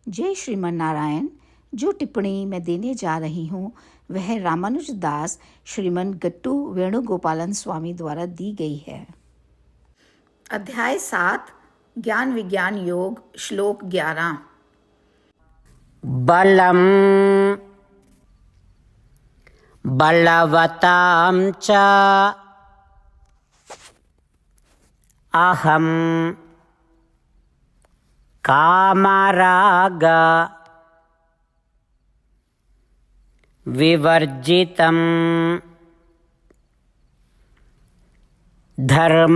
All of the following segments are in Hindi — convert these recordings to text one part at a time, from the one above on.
जय श्रीमन नारायण। जो टिप्पणी मैं देने जा रही हूँ वह रामानुज दास श्रीमन गट्टू वेणुगोपालन स्वामी द्वारा दी गई है। अध्याय 7 ज्ञान विज्ञान योग श्लोक 11। बलं बलवतां च अहं कामराग विवर्जितं धर्माविरुद्धो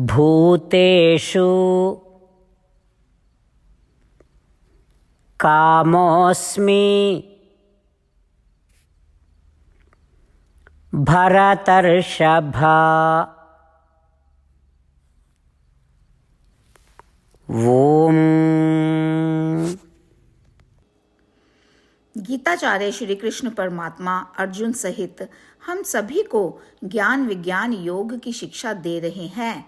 भूतेषु कामोऽस्मि भरतर्षभ। ओम। गीताचार्य श्री कृष्ण परमात्मा अर्जुन सहित हम सभी को ज्ञान विज्ञान योग की शिक्षा दे रहे हैं।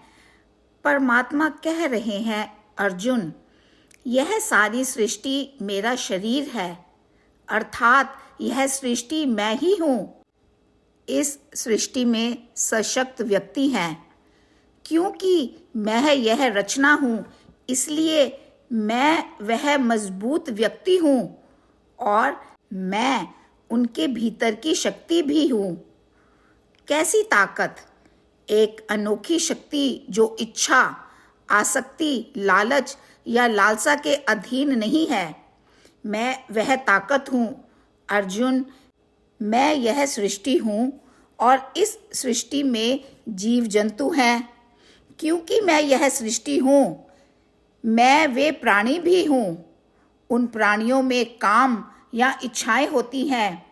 परमात्मा कह रहे हैं, अर्जुन, यह सारी सृष्टि मेरा शरीर है, अर्थात यह सृष्टि मैं ही हूँ। इस सृष्टि में सशक्त व्यक्ति हैं। क्योंकि मैं यह रचना हूँ, इसलिए मैं वह मजबूत व्यक्ति हूँ और मैं उनके भीतर की शक्ति भी हूँ। कैसी ताकत! एक अनोखी शक्ति जो इच्छा, आसक्ति, लालच या लालसा के अधीन नहीं है। मैं वह ताकत हूँ। अर्जुन, मैं यह सृष्टि हूँ और इस सृष्टि में जीव जंतु हैं। क्योंकि मैं यह सृष्टि हूँ, मैं वे प्राणी भी हूँ। उन प्राणियों में काम या इच्छाएं होती हैं।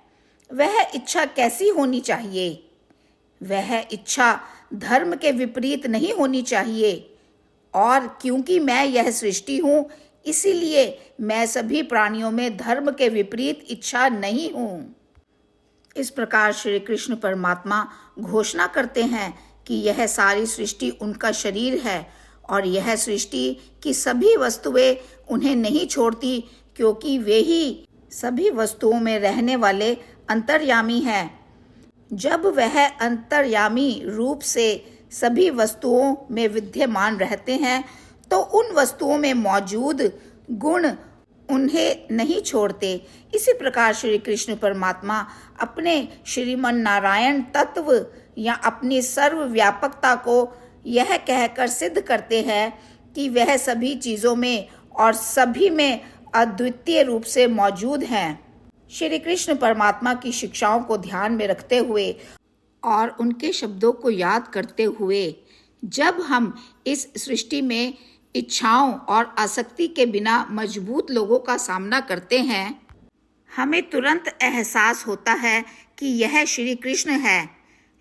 वह इच्छा कैसी होनी चाहिए? वह इच्छा धर्म के विपरीत नहीं होनी चाहिए। और क्योंकि मैं यह सृष्टि हूँ, इसीलिए मैं सभी प्राणियों में धर्म के विपरीत इच्छा नहीं हूँ। इस प्रकार श्री कृष्ण परमात्मा घोषणा करते हैं कि यह सारी सृष्टि उनका शरीर है और यह सृष्टि की सभी वस्तुएं उन्हें नहीं छोड़ती, क्योंकि वे ही सभी वस्तुओं में रहने वाले अंतर्यामी हैं। जब वह अंतर्यामी रूप से सभी वस्तुओं में विद्यमान रहते हैं तो उन वस्तुओं में मौजूद गुण उन्हें नहीं छोड़ते। इसी प्रकार श्री कृष्ण परमात्मा अपने श्रीमन नारायण तत्व या अपनी सर्वव्यापकता को यह कहकर सिद्ध करते हैं कि वह सभी चीज़ों में और सभी में अद्वितीय रूप से मौजूद हैं। श्री कृष्ण परमात्मा की शिक्षाओं को ध्यान में रखते हुए और उनके शब्दों को याद करते हुए जब हम इस सृष्टि में इच्छाओं और आसक्ति के बिना मजबूत लोगों का सामना करते हैं, हमें तुरंत एहसास होता है कि यह श्री कृष्ण है।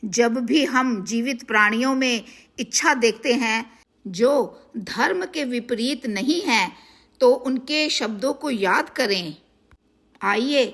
जब भी हम जीवित प्राणियों में इच्छा देखते हैं जो धर्म के विपरीत नहीं है, तो उनके शब्दों को याद करें। आइए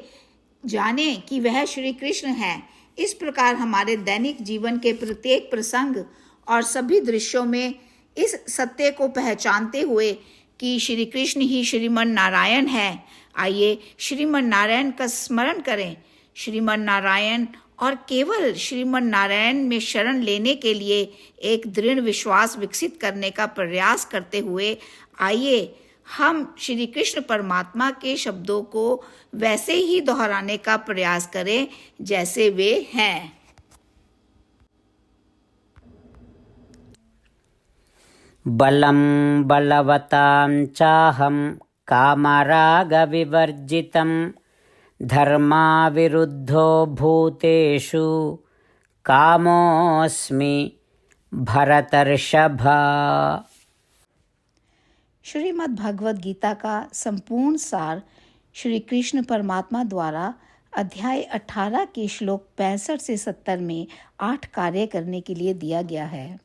जानें कि वह श्री कृष्ण है। इस प्रकार हमारे दैनिक जीवन के प्रत्येक प्रसंग और सभी दृश्यों में इस सत्य को पहचानते हुए कि श्री कृष्ण ही श्रीमन नारायण है, आइए श्रीमन नारायण का स्मरण करें। श्रीमन नारायण और केवल श्रीमन नारायण में शरण लेने के लिए एक दृढ़ विश्वास विकसित करने का प्रयास करते हुए आइए हम श्री कृष्ण परमात्मा के शब्दों को वैसे ही दोहराने का प्रयास करें जैसे वे हैं। बलं बलवतां चाहं कामराग विवर्जितं धर्माविरुद्धो भूतेषु कामोऽस्मि भरतर्षभ। श्रीमद् भगवद गीता का संपूर्ण सार श्री कृष्ण परमात्मा द्वारा अध्याय 18 के श्लोक 65 से 70 में 8 कार्य करने के लिए दिया गया है।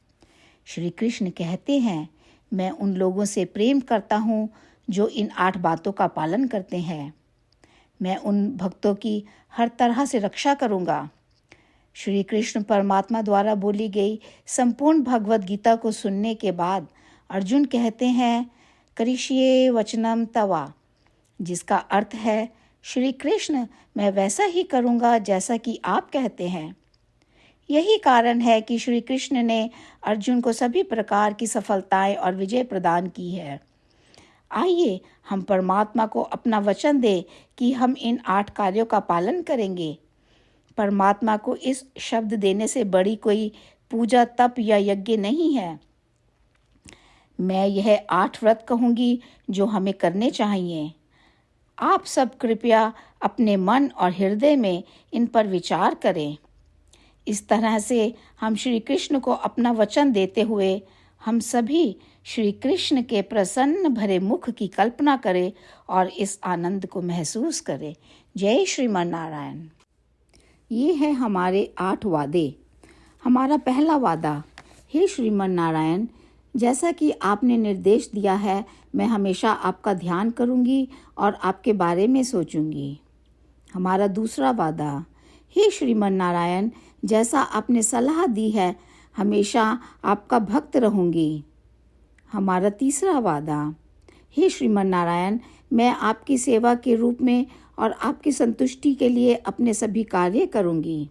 श्री कृष्ण कहते हैं, मैं उन लोगों से प्रेम करता हूँ जो इन 8 बातों का पालन करते हैं। मैं उन भक्तों की हर तरह से रक्षा करूँगा। श्री कृष्ण परमात्मा द्वारा बोली गई संपूर्ण भगवत गीता को सुनने के बाद अर्जुन कहते हैं, करिष्ये वचनम तवा, जिसका अर्थ है, श्री कृष्ण, मैं वैसा ही करूँगा जैसा कि आप कहते हैं। यही कारण है कि श्री कृष्ण ने अर्जुन को सभी प्रकार की सफलताएं और विजय प्रदान की है। आइए हम परमात्मा को अपना वचन दें कि हम इन 8 कार्यों का पालन करेंगे। परमात्मा को इस शब्द देने से बड़ी कोई पूजा, तप या यज्ञ नहीं है। मैं यह 8 व्रत कहूँगी जो हमें करने चाहिए। आप सब कृपया अपने मन और हृदय में इन पर विचार करें। इस तरह से हम श्री कृष्ण को अपना वचन देते हुए हम सभी श्री कृष्ण के प्रसन्न भरे मुख की कल्पना करें और इस आनंद को महसूस करें। जय श्रीमन नारायण। ये है हमारे 8 वादे। हमारा पहला वादा, हे श्रीमन नारायण, जैसा कि आपने निर्देश दिया है, मैं हमेशा आपका ध्यान करूंगी और आपके बारे में सोचूंगी। हमारा दूसरा वादा, हे श्रीमन नारायण, जैसा आपने सलाह दी है, हमेशा आपका भक्त रहूंगी। हमारा तीसरा वादा, हे श्रीमन नारायण, मैं आपकी सेवा के रूप में और आपकी संतुष्टि के लिए अपने सभी कार्य करूंगी।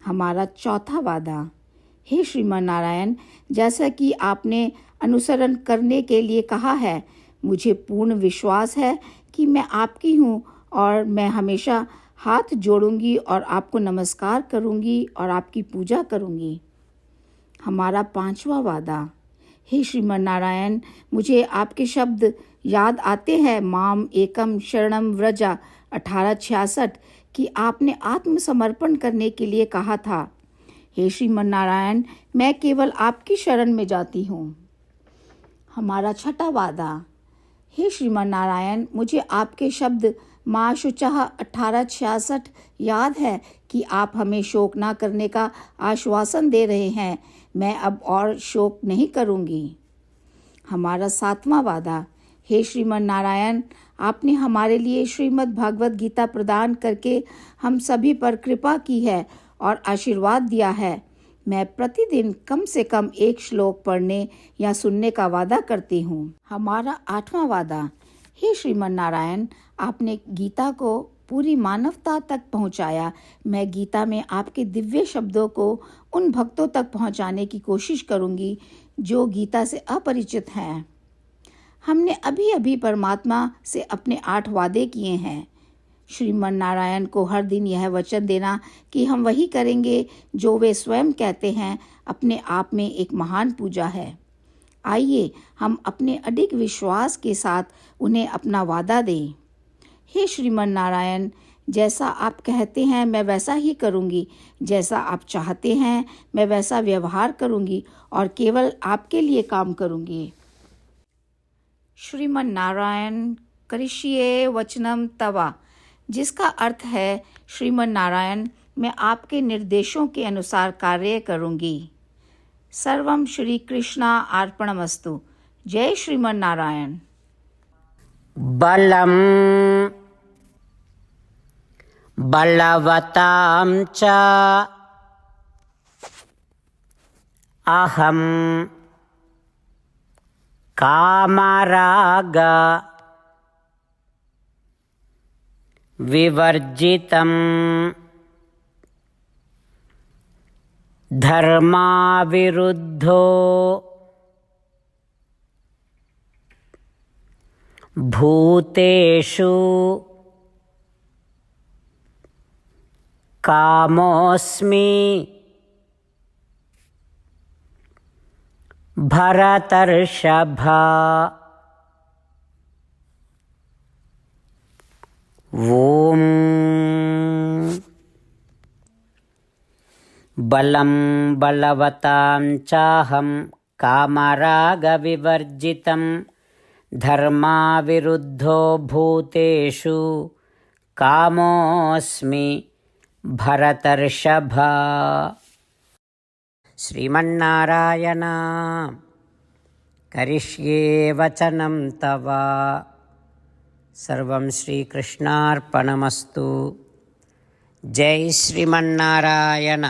हमारा चौथा वादा, हे श्रीमन नारायण, जैसा कि आपने अनुसरण करने के लिए कहा है, मुझे पूर्ण विश्वास है कि मैं आपकी हूँ और मैं हमेशा हाथ जोड़ूंगी और आपको नमस्कार करूंगी और आपकी पूजा करूंगी। हमारा 5वां वादा, हे श्रीमन नारायण, मुझे आपके शब्द याद आते हैं, माम एकम शरणम व्रजा 1866, कि आपने आत्मसमर्पण करने के लिए कहा था। हे श्रीमन नारायण, मैं केवल आपकी शरण में जाती हूँ। हमारा 6वां वादा, हे श्रीमन नारायण, मुझे आपके शब्द माँ शुचः 1866 याद है कि आप हमें शोक ना करने का आश्वासन दे रहे हैं। मैं अब और शोक नहीं करूँगी। हमारा 7वां वादा, हे श्रीमन नारायण, आपने हमारे लिए श्रीमद् भागवत गीता प्रदान करके हम सभी पर कृपा की है और आशीर्वाद दिया है। मैं प्रतिदिन कम से कम 1 श्लोक पढ़ने या सुनने का वादा करती हूँ। हमारा 8वां वादा, हे श्रीमन नारायण, आपने गीता को पूरी मानवता तक पहुँचाया। मैं गीता में आपके दिव्य शब्दों को उन भक्तों तक पहुँचाने की कोशिश करूँगी जो गीता से अपरिचित हैं। हमने अभी अभी परमात्मा से अपने 8 वादे किए हैं। श्रीमन नारायण को हर दिन यह वचन देना कि हम वही करेंगे जो वे स्वयं कहते हैं, अपने आप में एक महान पूजा है। आइए हम अपने अडिग विश्वास के साथ उन्हें अपना वादा दें। हे श्रीमन नारायण, जैसा आप कहते हैं मैं वैसा ही करूँगी, जैसा आप चाहते हैं मैं वैसा व्यवहार करूँगी और केवल आपके लिए काम करूँगी। श्रीमन नारायण करिष्ये वचनम तवा, जिसका अर्थ है, श्रीमन नारायण, मैं आपके निर्देशों के अनुसार कार्य करूँगी। सर्वम श्री कृष्णा अर्पणमस्तु। जय श्रीमन नारायण। बलं बलवतां च अहं कामराग विवर्जितं धर्माविरुद्धो भूतेषु कामोऽस्मि भरतर्षभ। ॐ बलं बलवतां चाहं कामरागविवर्जितं धर्माविरुद्धो भूतेषु कामोऽस्मि भरतर्षभ। श्रीमन्नारायण करिष्ये वचनं तव। सर्वं श्रीकृष्णार्पणमस्तु। जय श्रीमन्नारायण।